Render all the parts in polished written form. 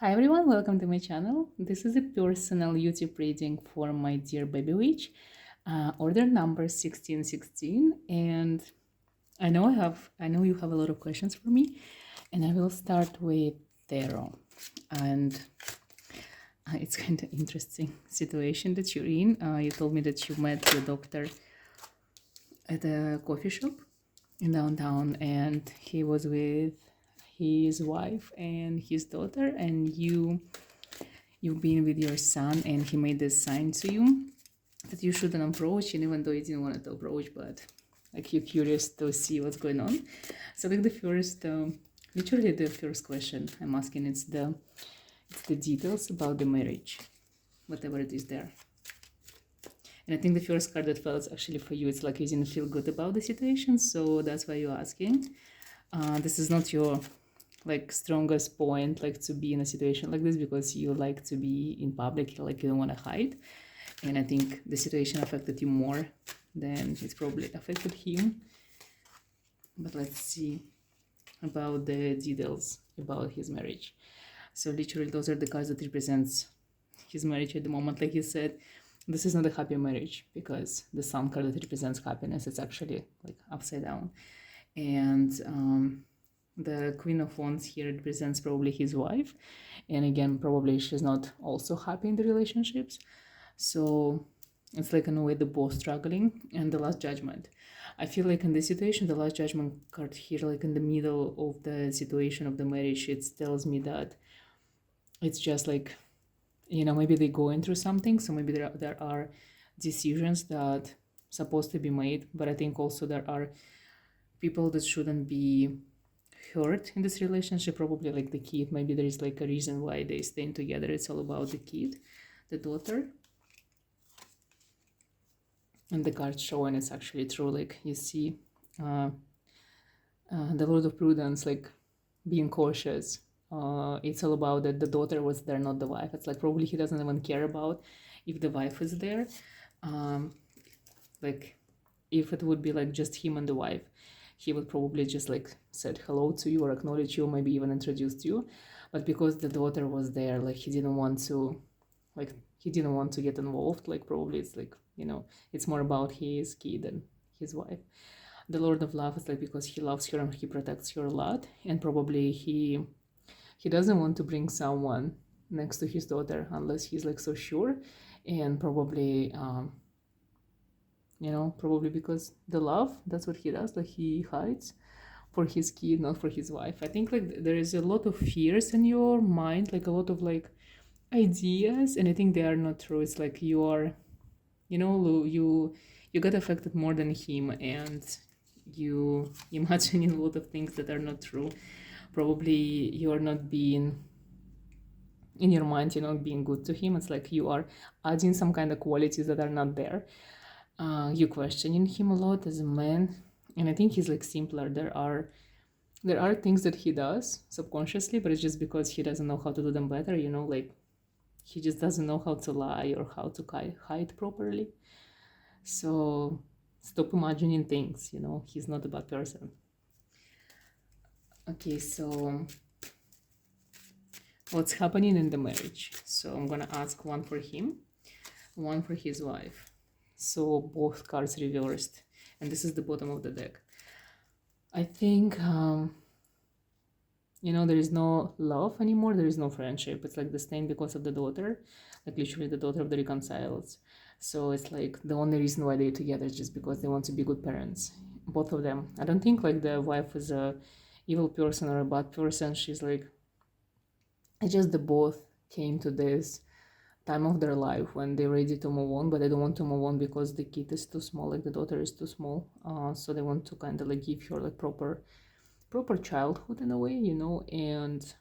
Hi everyone, welcome to my channel. This is a personal YouTube reading for my dear baby witch, order number 1616. And I know you have a lot of questions for me, and I will start with tarot. And it's kind of interesting situation that you're in. You told me that you met your doctor at a coffee shop in downtown, and he was with his wife and his daughter, and you've been with your son, and he made this sign to you that you shouldn't approach, and even though you didn't want to approach, but like you're curious to see what's going on. So like literally the first question I'm asking, it's the details about the marriage, whatever it is there. And I think the first card that fell is actually for you. It's like you didn't feel good about the situation, so that's why you're asking. This is not your like strongest point, like to be in a situation like this, because you like to be in public, like you don't want to hide. And I think the situation affected you more than it's probably affected him. But let's see about the details about his marriage. So literally those are the cards that represents his marriage at the moment. Like he said, this is not a happy marriage, because the sun card that represents happiness, it's actually like upside down. And the Queen of Wands here represents probably his wife, and again probably she's not also happy in the relationships. So it's like in a way they're both struggling. And the Last Judgment, I feel like in this situation, the Last Judgment card here, like in the middle of the situation of the marriage, it tells me that it's just like, maybe they're going through something, so maybe there are decisions that supposed to be made, but I think also there are people that shouldn't be hurt in this relationship, probably like the kid. Maybe there is like a reason why they staying together. It's all about the kid, the daughter. And the cards show, and it's actually true. Like you see the Lord of Prudence, like being cautious. It's all about that the daughter was there, not the wife. It's like probably he doesn't even care about if the wife is there. Like if it would be like just him and the wife, he would probably just like said hello to you or acknowledge you, maybe even introduced you. But because the daughter was there, like he didn't want to get involved. Like probably it's like, it's more about his kid and his wife. The Lord of Love is like because he loves her and he protects her a lot, and probably he doesn't want to bring someone next to his daughter unless he's like so sure. And probably probably because the love, that's what he does, like he hides for his kid, not for his wife. I think like there is a lot of fears in your mind, like a lot of like ideas, and I think they are not true. It's like you are, you get affected more than him, and you imagining a lot of things that are not true. Probably you are not being in your mind, being good to him. It's like you are adding some kind of qualities that are not there. You questioning him a lot as a man, and I think he's like simpler. There are things that he does subconsciously, but it's just because he doesn't know how to do them better. Like he just doesn't know how to lie or how to hide properly. So stop imagining things. He's not a bad person. Okay, so what's happening in the marriage? So I'm gonna ask one for him, one for his wife. So both cards reversed, and this is the bottom of the deck. I think there is no love anymore, there is no friendship. It's like the stain because of the daughter, like literally the daughter of the reconciles. So it's like the only reason why they're together is just because they want to be good parents, both of them. I don't think like the wife is a evil person or a bad person. She's like, it's just the both came to this time of their life when they're ready to move on, but they don't want to move on because the kid is too small, like the daughter is too small. So they want to kind of like give her like proper childhood in a way, and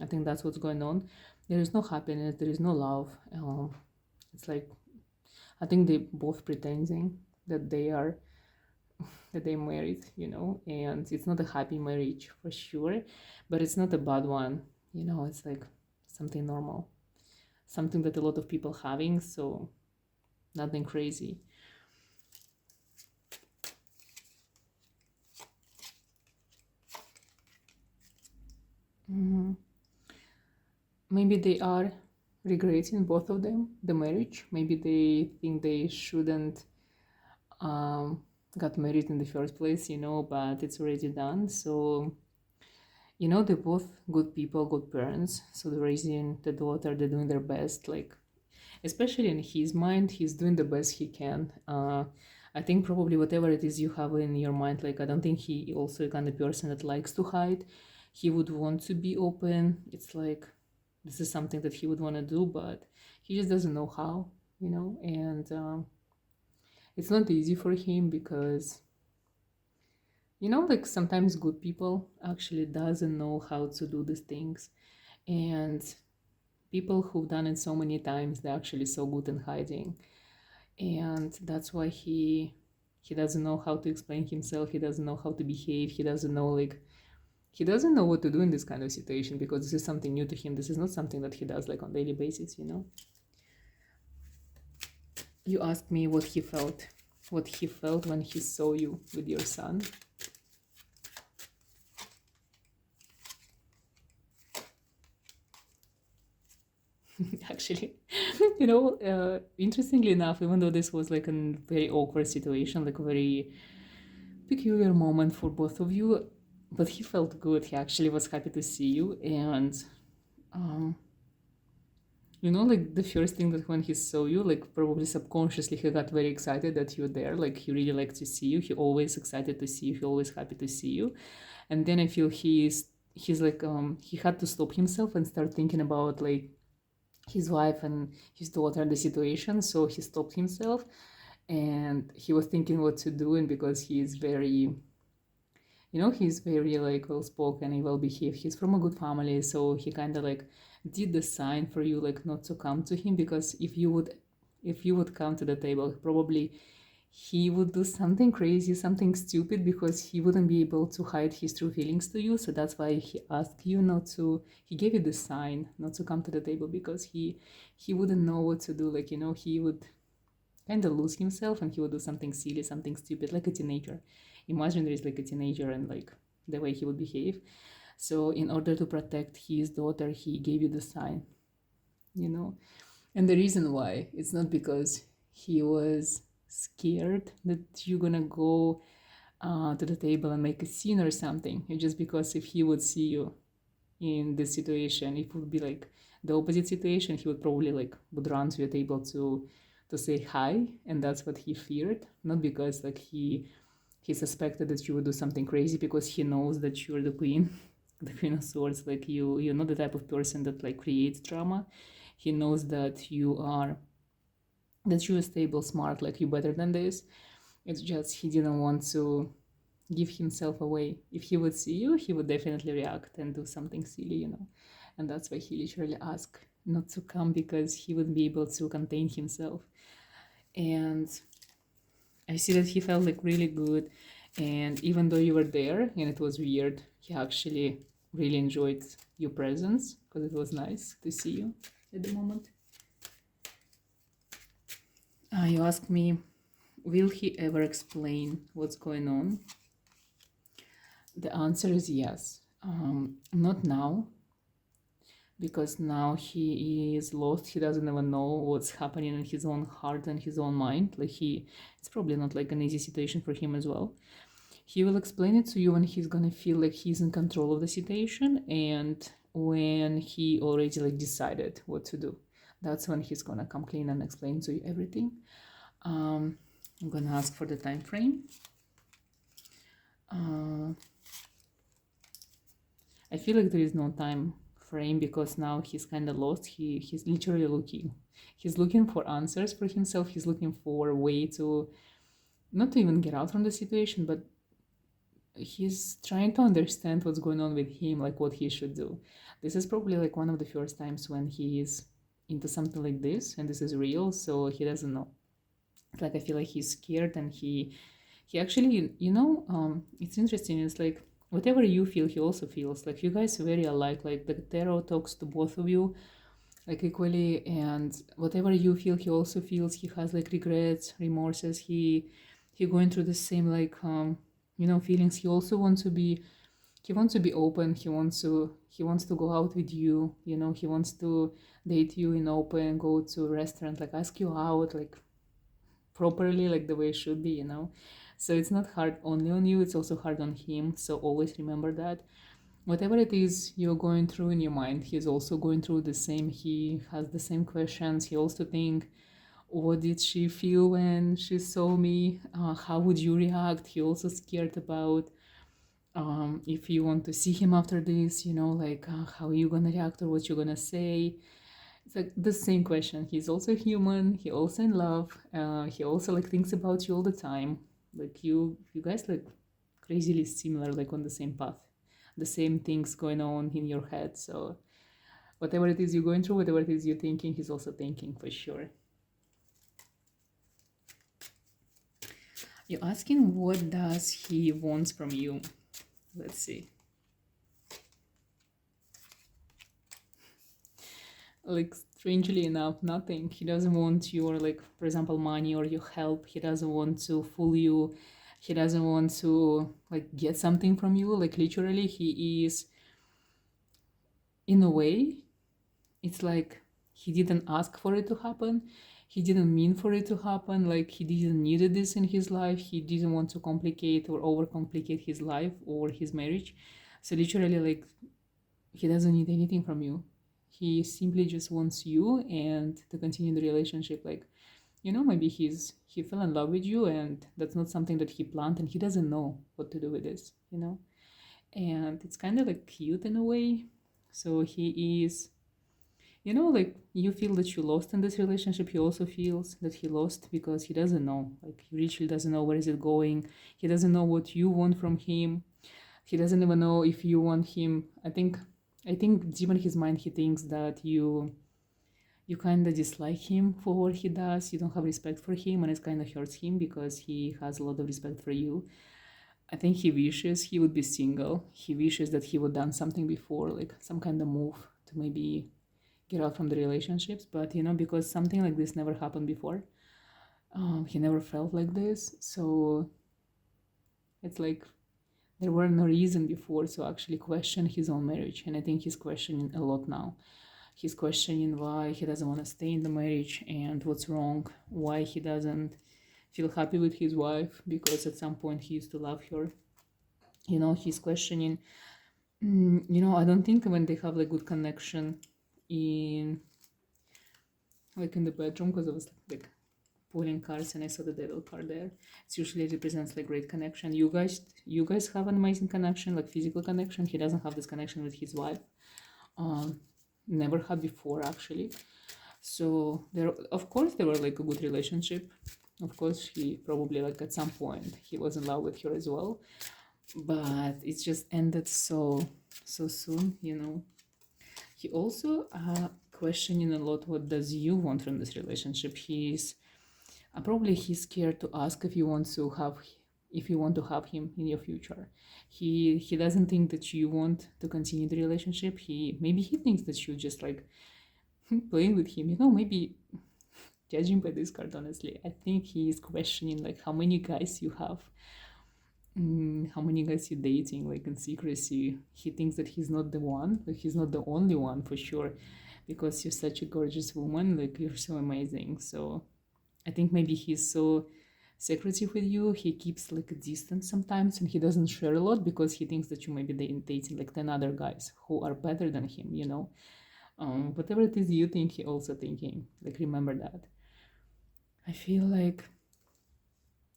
I think that's what's going on. There is no happiness, there is no love. It's like, I think they both pretending that they married, and it's not a happy marriage for sure, but it's not a bad one. It's like something normal, something that a lot of people having, so nothing crazy. maybe they are regretting, both of them, the marriage. Maybe they think they shouldn't got married in the first place, but it's already done. So they're both good people, good parents, so they're raising the daughter, they're doing their best, like, especially in his mind, he's doing the best he can. I think probably whatever it is you have in your mind, like, I don't think he also kind of person that likes to hide. He would want to be open. It's like this is something that he would want to do, but he just doesn't know how, and it's not easy for him because like sometimes good people actually doesn't know how to do these things, and people who've done it so many times, they're actually so good in hiding, and that's why he doesn't know how to explain himself. He doesn't know how to behave. He doesn't know, like, he doesn't know what to do in this kind of situation because this is something new to him. This is not something that he does like on daily basis. You asked me what he felt when he saw you with your son. Actually, interestingly enough, even though this was like a very awkward situation, like a very peculiar moment for both of you, but he felt good. He actually was happy to see you, and um, like the first thing that when he saw you, like probably subconsciously he got very excited that you're there. Like he really liked to see you. He always excited to see you. He always happy to see you. And then I feel he's like he had to stop himself and start thinking about like his wife and his daughter and the situation. So he stopped himself and he was thinking what to do. And because he's very he's very like well spoken and well behaved, he's from a good family, so he kind of like did the sign for you like not to come to him, because if you would come to the table, probably he would do something crazy, something stupid, because he wouldn't be able to hide his true feelings to you. So that's why he asked you not to, he gave you the sign not to come to the table, because he wouldn't know what to do. Like, he would kind of lose himself and he would do something silly, something stupid, like a teenager. Imagine there is like a teenager and like the way he would behave. So in order to protect his daughter, he gave you the sign, you know. And the reason why, it's not because he was scared that you're gonna go to the table and make a scene or something. It's just because if he would see you in this situation, it would be like the opposite situation. He would probably like would run to your table to say hi, and that's what he feared. Not because like he suspected that you would do something crazy, because he knows that you're the queen, the queen of swords. Like you're not the type of person that like creates drama. He knows that you're stable, smart, like you're better than this. It's just he didn't want to give himself away. If he would see you, he would definitely react and do something silly. And that's why he literally asked not to come, because he wouldn't be able to contain himself. And I see that he felt like really good. And even though you were there and it was weird, he actually really enjoyed your presence, because it was nice to see you at the moment. You asked me, will he ever explain what's going on? The answer is yes. Not now, because now he is lost. He doesn't even know what's happening in his own heart and his own mind. Like it's probably not like an easy situation for him as well. He will explain it to you when he's gonna feel like he's in control of the situation, and when he already like decided what to do. That's when he's gonna come clean and explain to you everything. I'm gonna ask for the time frame. I feel like there is no time frame, because now he's kind of lost. He's literally looking. He's looking for answers for himself. He's looking for a way to not to even get out from the situation, but he's trying to understand what's going on with him, like what he should do. This is probably like one of the first times when he is into something like this, and this is real, so he doesn't know. Like I feel like he's scared, and he actually, it's interesting. It's like whatever you feel, he also feels. Like you guys are very alike. Like the tarot talks to both of you like equally, and whatever you feel, he also feels. He has like regrets, remorses. He going through the same like feelings. He also wants to be he wants to be open. He wants to go out with you. He wants to date you in open, go to a restaurant, like ask you out, like properly, like the way it should be. So it's not hard only on you, it's also hard on him. So always remember that whatever it is you're going through in your mind, he's also going through the same. He has the same questions. He also think, what did she feel when she saw me? How would you react? He also scared about if you want to see him after this, like how are you gonna react or what you're gonna say. It's like the same question. He's also human. He also in love. He also like thinks about you all the time. Like you guys like crazily similar, like on the same path, the same things going on in your head. So whatever it is you're going through, whatever it is you're thinking, he's also thinking for sure. You're asking what does he wants from you. Let's see. Like strangely enough, nothing. He doesn't want your, like, for example, money or your help. He doesn't want to fool you. He doesn't want to like get something from you. Like literally, he is, in a way, it's like he didn't ask for it to happen. He didn't mean for it to happen. Like he didn't needed this in his life. He didn't want to complicate or overcomplicate his life or his marriage. So literally, like, he doesn't need anything from you. He simply just wants you and to continue the relationship. Like, maybe he fell in love with you and that's not something that he planned and he doesn't know what to do with this. And it's kind of like cute in a way. So he is, like, you feel that you lost in this relationship. He also feels that he lost because he doesn't know. Like, he literally doesn't know where is it going. He doesn't know what you want from him. He doesn't even know if you want him. I think deep in his mind he thinks that you kind of dislike him for what he does. You don't have respect for him, and it kind of hurts him because he has a lot of respect for you. I think he wishes he would be single. He wishes that he would done something before, like some kind of move to maybe get out from the relationships. But because something like this never happened before, he never felt like this. So it's like there were no reason before to actually question his own marriage, and I think he's questioning a lot now. He's questioning why he doesn't want to stay in the marriage and what's wrong, why he doesn't feel happy with his wife, because at some point he used to love her. He's questioning, I don't think when they have like good connection in the bedroom, because I was like pulling cards and I saw the devil card there. It usually represents like great connection. You guys have an amazing connection, like physical connection. He doesn't have this connection with his wife. Never had before actually. So of course there were like a good relationship. Of course he probably like at some point he was in love with her as well, but it just ended so soon. He also questioning a lot, what does you want from this relationship. He's scared to ask if you want to have him in your future. He doesn't think that you want to continue the relationship. Maybe he thinks that you just like playing with him, maybe. Judging by this card, honestly, I think he is questioning like how many guys you have, how many guys you're dating, like in secrecy. He thinks that he's not the one, like he's not the only one for sure, because you're such a gorgeous woman, like you're so amazing. So I think maybe he's so secretive with you. He keeps like a distance sometimes, and he doesn't share a lot because he thinks that you may be dating like 10 other guys who are better than him. Whatever it is you think, he also thinking. Like, remember that. I feel like,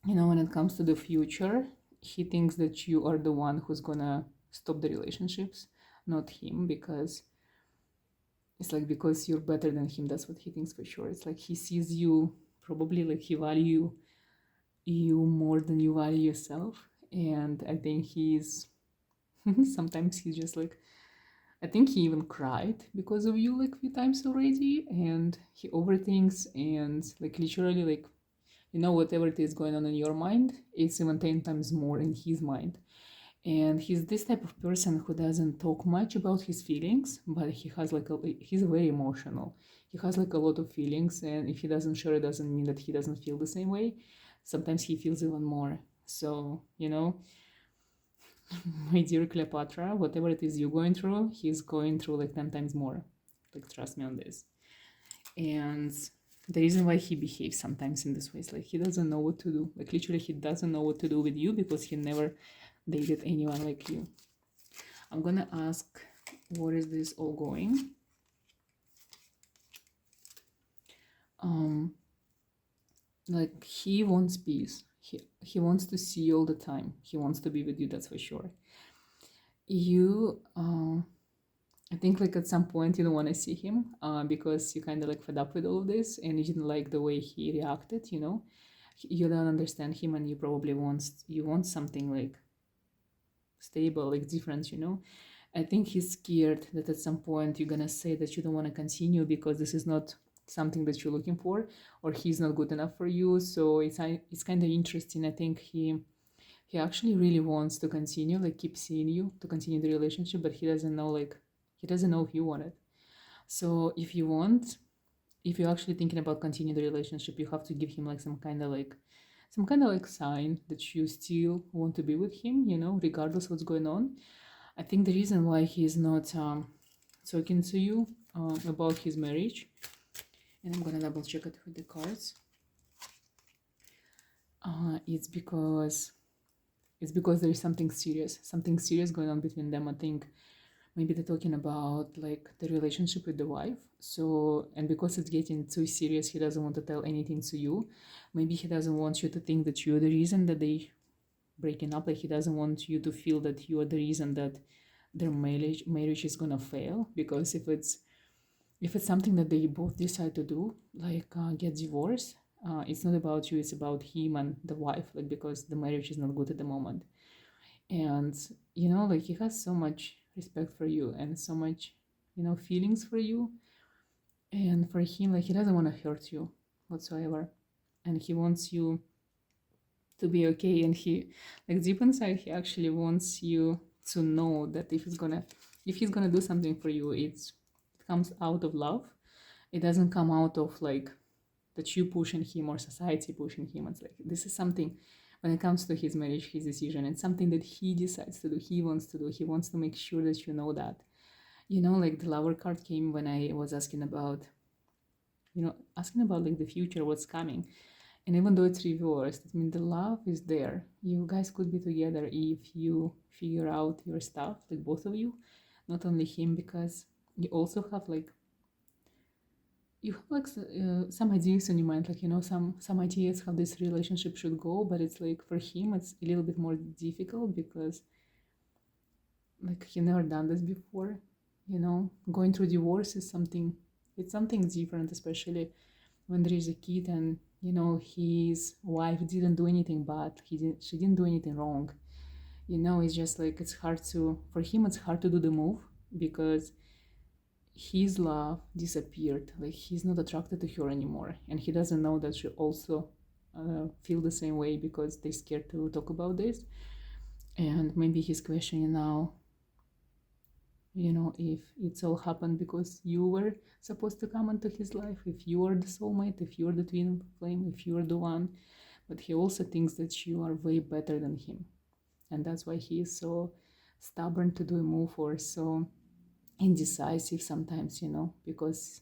when it comes to the future, he thinks that you are the one who's gonna stop the relationships, not him, because it's like because you're better than him. That's what he thinks for sure. It's like he sees you, probably like he value you more than you value yourself. And I think sometimes he's just like, I think he even cried because of you like a few times already, and he overthinks, and like literally like, whatever it is going on in your mind, it's even 10 times more in his mind. And he's this type of person who doesn't talk much about his feelings, but he has like he's very emotional. He has like a lot of feelings, and if he doesn't share, it doesn't mean that he doesn't feel the same way. Sometimes he feels even more. So my dear Cleopatra, whatever it is you're going through, he's going through like 10 times more. Like, trust me on this. And the reason why he behaves sometimes in this way is like he doesn't know what to do. Like, literally, he doesn't know what to do with you because he never dated anyone like you. I'm gonna ask, what is this all going? Like, he wants peace. He wants to see you all the time. He wants to be with you, that's for sure. You, I think like at some point you don't want to see him because you kind of like fed up with all of this and you didn't like the way he reacted, you know. You don't understand him and you probably want something like stable, like different, you know. I think he's scared that at some point you're gonna say that you don't want to continue because this is not something that you're looking for, or he's not good enough for you. So it's kind of interesting. I think he actually really wants to continue, like keep seeing you, to continue the relationship, but he doesn't know if you want it. So if you're actually thinking about continuing the relationship, you have to give him like some kind of like sign that you still want to be with him, you know, regardless of what's going on. I think the reason why he's not talking to you about his marriage, and I'm gonna double check it with the cards, it's because there is something serious going on between them. I think maybe they're talking about like the relationship with the wife. So, and because it's getting too serious, he doesn't want to tell anything to you. Maybe he doesn't want you to think that you're the reason that they breaking up. Like, he doesn't want you to feel that you are the reason that their marriage is gonna fail. Because if it's something that they both decide to do, like get divorced, it's not about you, it's about him and the wife, like, because the marriage is not good at the moment. And you know, like, he has so much respect for you and so much, you know, feelings for you. And for him, like, he doesn't want to hurt you whatsoever, and he wants you to be okay. And he, like, deep inside, he actually wants you to know that if he's gonna do something for you, it comes out of love. It doesn't come out of like that you pushing him or society pushing him. It's like, this is something, when it comes to his marriage, his decision, and something that he decides to do, he wants to do. He wants to make sure that you know that. You know, like, the Lover card came when I was asking about like the future, what's coming. And even though it's reversed, I mean, the love is there. You guys could be together if you figure out your stuff, like both of you, not only him, because you also have like some ideas in your mind, like, you know, some ideas how this relationship should go. But it's like, for him, it's a little bit more difficult because like he never done this before. You know, going through divorce is something different, especially when there is a kid. And you know, his wife didn't do anything bad, she didn't do anything wrong. You know, it's just like, for him it's hard to do the move because his love disappeared. Like, he's not attracted to her anymore, and he doesn't know that she also feel the same way because they're scared to talk about this. And maybe he's questioning now, you know, if it's all happened because you were supposed to come into his life, if you are the soulmate, if you're the twin flame, if you're the one. But he also thinks that you are way better than him, and that's why he is so stubborn to do a move, or so indecisive sometimes, you know, because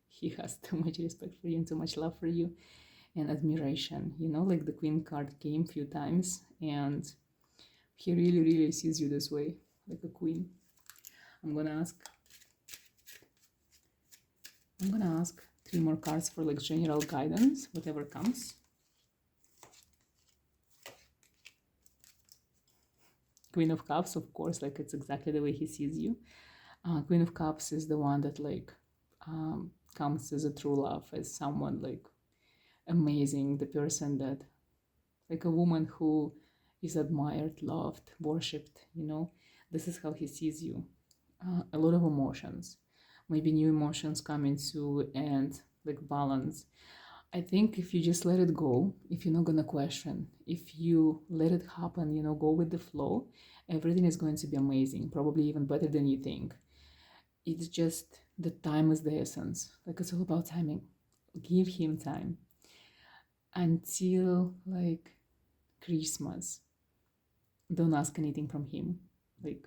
he has too much respect for you and too much love for you and admiration. You know, like, the Queen card came a few times, and he really, really sees you this way, like a queen. I'm gonna ask 3 more cards for like general guidance, whatever comes. Queen of Cups, of course, like, it's exactly the way he sees you. Queen of Cups is the one that like comes as a true love, as someone like amazing, the person that, like, a woman who is admired, loved, worshipped, you know. This is how he sees you. A lot of emotions, maybe new emotions coming to, and like balance. I think if you just let it go, if you're not gonna question, if you let it happen, you know, go with the flow, everything is going to be amazing, probably even better than you think. It's just the time is the essence. Like, it's all about timing. Give him time until like Christmas. don't ask anything from him. Like,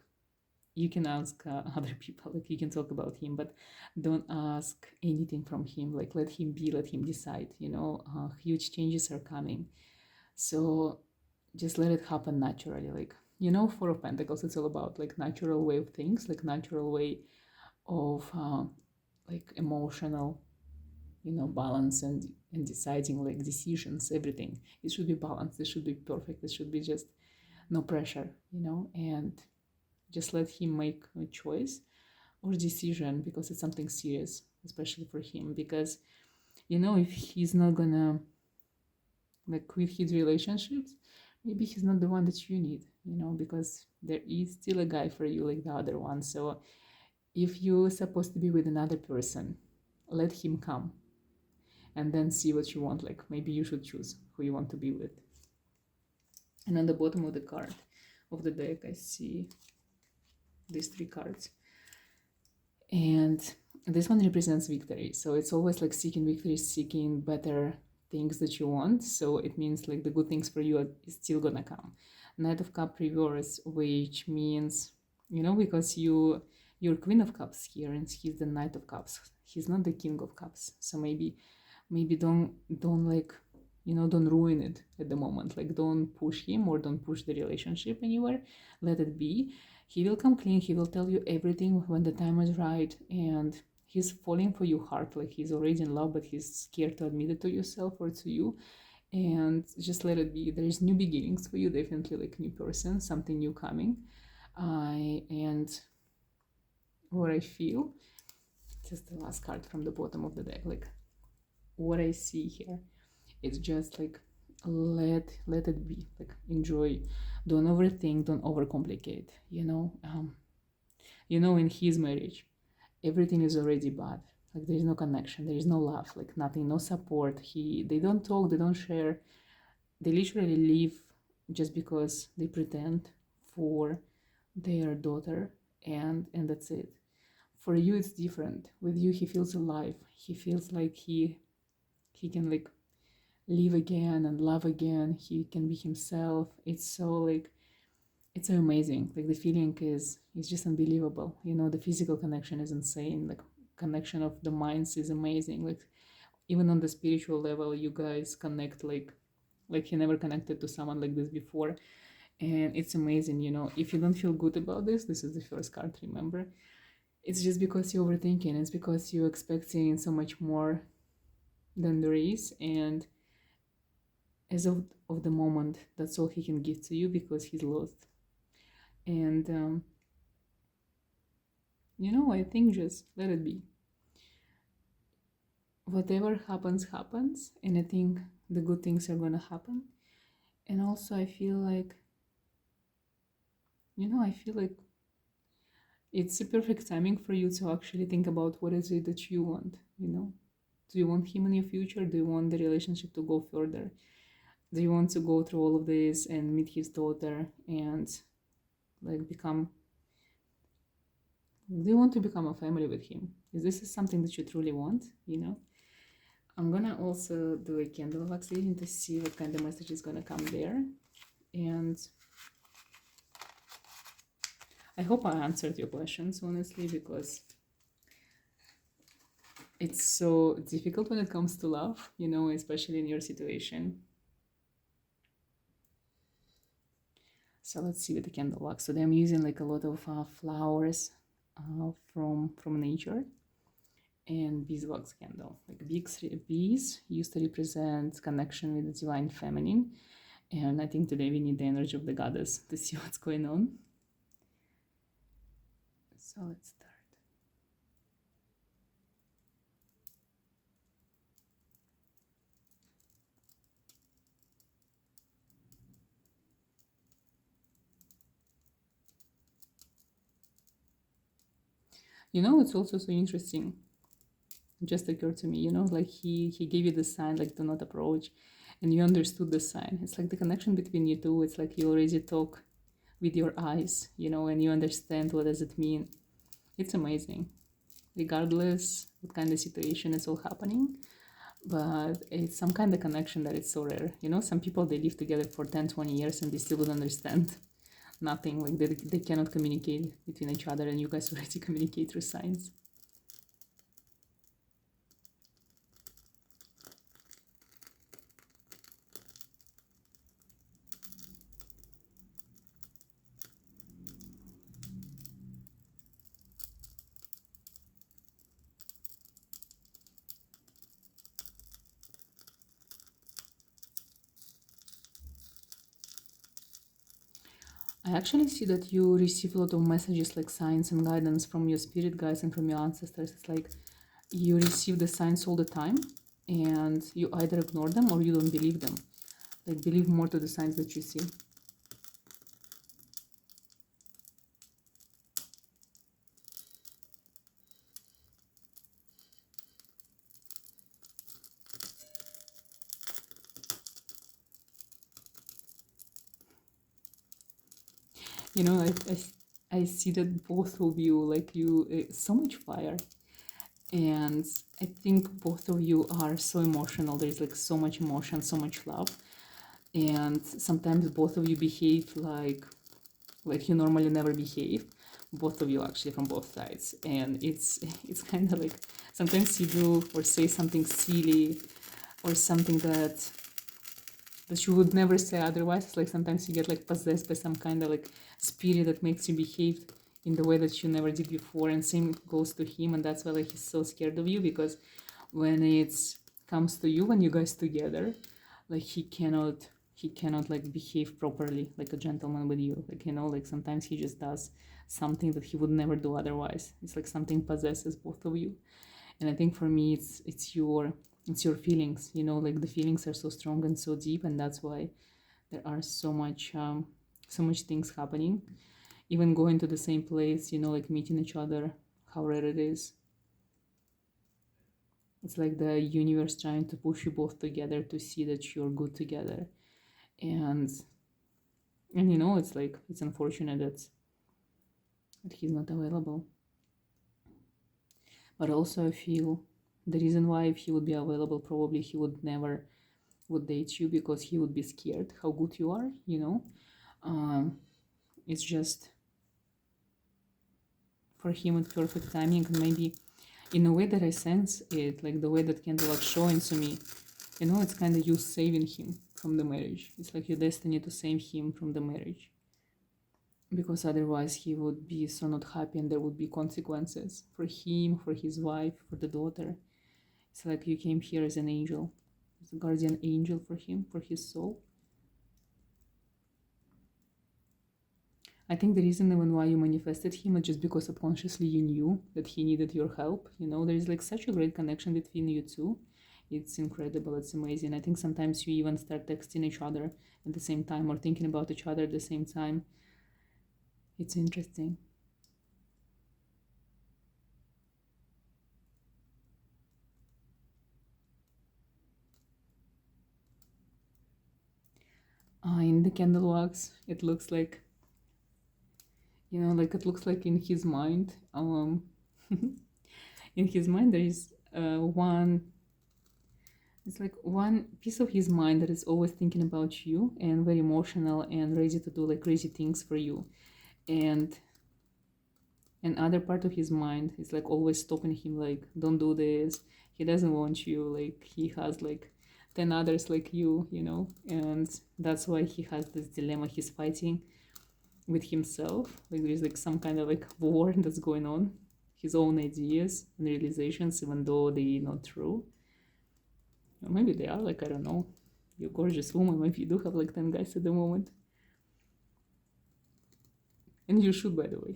you can ask other people, like you can talk about him, but don't ask anything from him. Like, let him be, let him decide. Huge changes are coming, so just let it happen naturally. Like, Four of Pentacles, it's all about like natural way of things, like natural way of like emotional, balance and deciding, like decisions, everything. It should be balanced, it should be perfect, it should be just no pressure, and just let him make a choice or decision, because it's something serious, especially for him. Because if he's not gonna like quit his relationships, maybe he's not the one that you need, because there is still a guy for you like the other one. So if you're supposed to be with another person, let him come and then see what you want. Like, maybe you should choose who you want to be with. And on the bottom of the card of the deck, I see these three cards, and this one represents victory. So it's always like seeking victory, seeking better things that you want. So it means like the good things for you are still gonna come. Knight of Cups reverse, which means, because you're Queen of Cups here and he's the Knight of Cups, he's not the King of Cups. So maybe don't like, don't ruin it at the moment. Like, don't push him or don't push the relationship anywhere. Let it be. He will come clean, he will tell you everything when the time is right, and he's falling for you hard. Like, he's already in love, but he's scared to admit it to yourself or to you. And just let it be. There's new beginnings for you, definitely, like new person, something new coming. And what I feel, just the last card from the bottom of the deck, like what I see here, it's just like let it be. Like, enjoy, don't overthink, don't overcomplicate. In his marriage, everything is already bad. Like, there is no connection, there is no love, like nothing, no support. They don't talk, they don't share, they literally live just because they pretend for their daughter, and that's it. For you, it's different. With you, he feels alive, he feels like he can like live again and love again, he can be himself. It's so amazing. Like, the feeling is just unbelievable. The physical connection is insane. Like, connection of the minds is amazing. Like, even on the spiritual level, you guys connect like he never connected to someone like this before. And it's amazing. If you don't feel good about this is the first card, remember. It's just because you're overthinking, it's because you're expecting so much more than there is. And as of the moment, that's all he can give to you, because he's lost. And I think just let it be. Whatever happens, and I think the good things are gonna happen. And also I feel like it's a perfect timing for you to actually think about what is it that you want. Do you want him in your future? Do you want the relationship to go further? Do you want to go through all of this and meet his daughter and like become, do you want to become a family with him? Is this something that you truly want? I'm gonna also do a candlebox reading to see what kind of message is gonna come there. And I hope I answered your questions, honestly, because it's so difficult when it comes to love, especially in your situation. So let's see with the candle wax. So I'm using like a lot of flowers from nature, and beeswax candle. Like, bees used to represent connection with the divine feminine, and I think today we need the energy of the goddess to see what's going on. So let's start. It's also so interesting. It just occurred to me, like he gave you the sign, like, do not approach, and you understood the sign. It's like the connection between you two. It's like you already talk with your eyes, and you understand what does it mean. It's amazing. Regardless what kind of situation is all happening, but it's some kind of connection that it's so rare. Some people, they live together for 10-20 years and they still don't understand nothing, like they cannot communicate between each other, and you guys already communicate through signs. I actually see that you receive a lot of messages like signs and guidance from your spirit guides and from your ancestors. It's like you receive the signs all the time and you either ignore them or you don't believe them. Like, believe more to the signs that you see. You know, I see that both of you, like so much fire. And I think both of you are so emotional. There's like so much emotion, so much love. And sometimes both of you behave like you normally never behave. Both of you actually from both sides. And it's kind of like sometimes you do or say something silly or something that you would never say otherwise. It's like sometimes you get like possessed by some kind of like spirit that makes you behave in the way that you never did before, and same goes to him. And that's why like he's so scared of you, because when it comes to you, when you guys together, like he cannot like behave properly like a gentleman with you. Like, you know, like sometimes he just does something that he would never do otherwise. It's like something possesses both of you. And I think for me it's your feelings, you know, like the feelings are so strong and so deep, and that's why there are so much things happening, even going to the same place, you know, like meeting each other, how rare it is. It's like the universe trying to push you both together to see that you're good together. And you know, it's like it's unfortunate that he's not available. But also I feel the reason why, if he would be available, probably he would never would date you, because he would be scared how good you are, you know. It's just for him it's perfect timing. And maybe in a way that I sense it, like the way that Candlebox showing to me, you know, it's kind of you saving him from the marriage. It's like your destiny to save him from the marriage, because otherwise he would be so not happy, and there would be consequences for him, for his wife, for the daughter. It's like you came here as an angel, as a guardian angel for him, for his soul. I think the reason even why you manifested him is just because subconsciously you knew that he needed your help. You know, there's like such a great connection between you two. It's incredible. It's amazing. I think sometimes you even start texting each other at the same time, or thinking about each other at the same time. It's interesting. In the candle wax, it looks like, you know, like it looks like in his mind. In his mind, there is one. It's like one piece of his mind that is always thinking about you and very emotional and ready to do like crazy things for you. And another part of his mind is like always stopping him, like, don't do this. He doesn't want you. Like, he has like 10 others like you know? And that's why he has this dilemma. He's fighting with himself. Like, there's like some kind of like war that's going on. His own ideas and realizations, even though they're not true. Or maybe they are, like, I don't know. You're a gorgeous woman. Maybe you do have like 10 guys at the moment. And you should, by the way.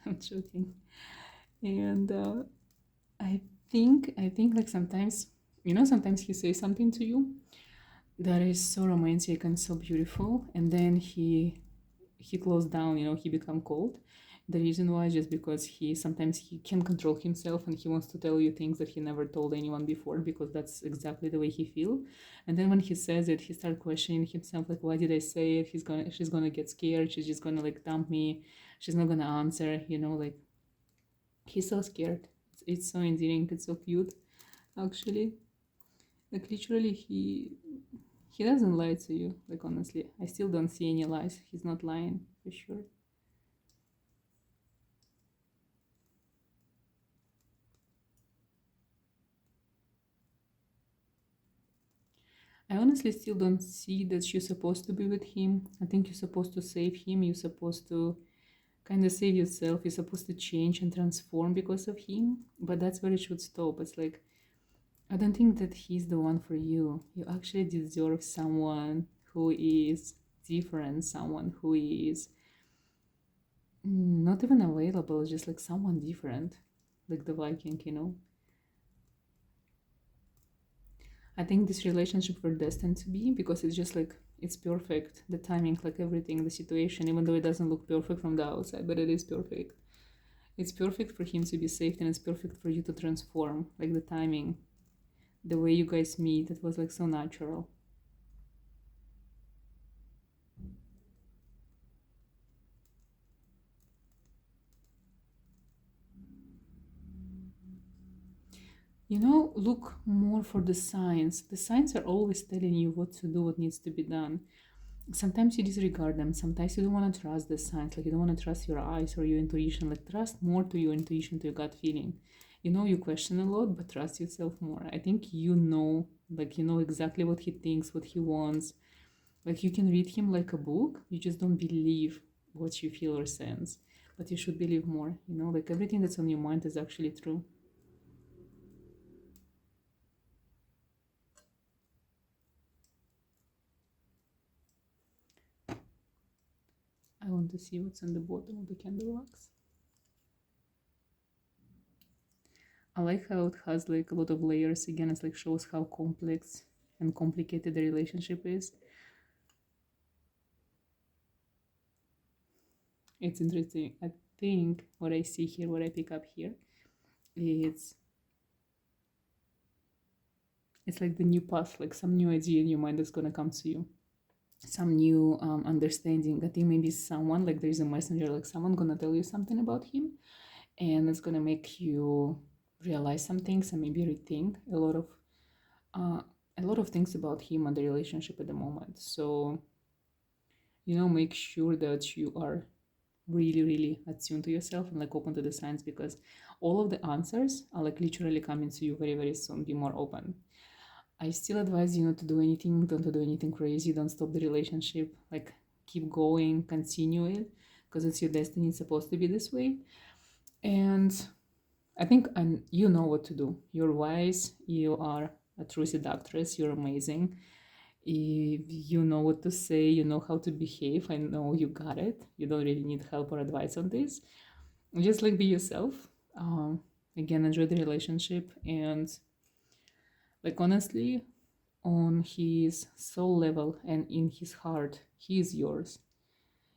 I'm joking. And I think like sometimes, you know, sometimes he says something to you that is so romantic and so beautiful, and then he closed down, you know, he become cold. The reason why is just because he sometimes he can control himself, and he wants to tell you things that he never told anyone before, because that's exactly the way he feel. And then when he says it, he start questioning himself, like, why did I say it? She's gonna get scared, she's just gonna like dump me, she's not gonna answer, you know, like he's so scared. It's so endearing, it's so cute, actually. Like, literally, he He doesn't lie to you, like honestly. I still don't see any lies. He's not lying, for sure. I honestly still don't see that you're supposed to be with him. I think you're supposed to save him. You're supposed to kind of save yourself. You're supposed to change and transform because of him. But that's where it should stop. It's like, I don't think that he's the one for you. You actually deserve someone who is different, someone who is not even available, just like someone different, like the Viking, you know. I think this relationship were destined to be because it's just like it's perfect. The timing, like everything, the situation, even though it doesn't look perfect from the outside, but it is perfect. It's perfect for him to be saved and it's perfect for you to transform. Like the timing, the way you guys meet, it was like so natural. You know, look more for the signs. The signs are always telling you what to do, what needs to be done. Sometimes you disregard them. Sometimes you don't want to trust the signs. Like you don't want to trust your eyes or your intuition. Like trust more to your intuition, to your gut feeling. You know, you question a lot, but trust yourself more. I think you know, like you know exactly what he thinks, what he wants. Like you can read him like a book. You just don't believe what you feel or sense. But you should believe more. You know, like everything that's on your mind is actually true. I want to see what's on the bottom of the candle wax. I like how it has like a lot of layers. Again, it's like shows how complex and complicated the relationship is. It's interesting. I think what I see here, what I pick up here, it's like the new path, like some new idea in your mind that's gonna come to you, some new understanding. I think maybe someone like there's a messenger, like someone gonna tell you something about him, and it's gonna make you realize some things and maybe rethink uh, a lot of things about him and the relationship at the moment. So you know, make sure that you are really really attuned to yourself and like open to the signs because all of the answers are like literally coming to you very very soon. Be more open. I still advise you not to do anything, don't to do anything crazy, don't stop the relationship, like keep going, continue it because it's your destiny, it's supposed to be this way. And I think you know what to do. You're wise, you are a true seductress, you're amazing. If you know what to say, you know how to behave, I know you got it. You don't really need help or advice on this. Just like be yourself. Um, Again, enjoy the relationship and like honestly, on his soul level and in his heart, he is yours.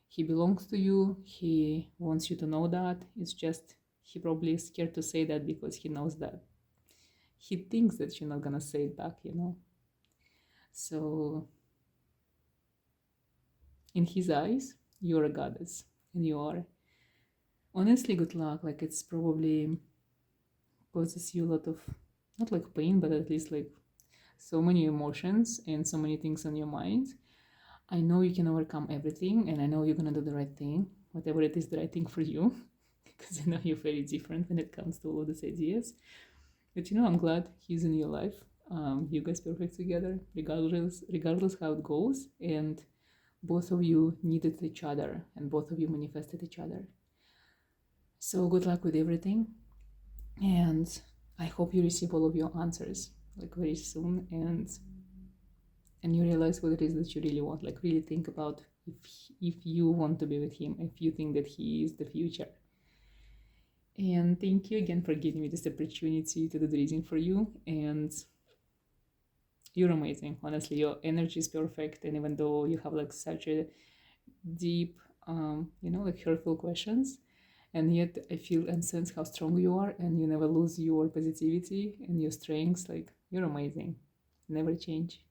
He belongs to you. He wants you to know that. It's just he probably is scared to say that because he knows that he thinks that you're not gonna say it back, you know. So in his eyes, you're a goddess, and you are. Honestly, good luck. Like it's probably causes you a lot of not like pain, but at least like so many emotions and so many things on your mind. I know you can overcome everything, and I know you're gonna do the right thing, whatever it is the right thing for you, because I know you're very different when it comes to all of these ideas. But you know, I'm glad he's in your life. You guys perfect together, regardless how it goes, and both of you needed each other, and both of you manifested each other. So good luck with everything, and I hope you receive all of your answers like very soon, and you realize what it is that you really want. Like really think about if you want to be with him, if you think that he is the future. And thank you again for giving me this opportunity to do the reading for you. And you're amazing. Honestly, your energy is perfect. And even though you have like such a deep, you know, like hurtful questions, and yet I feel and sense how strong you are, and you never lose your positivity and your strengths. Like you're amazing. Never change.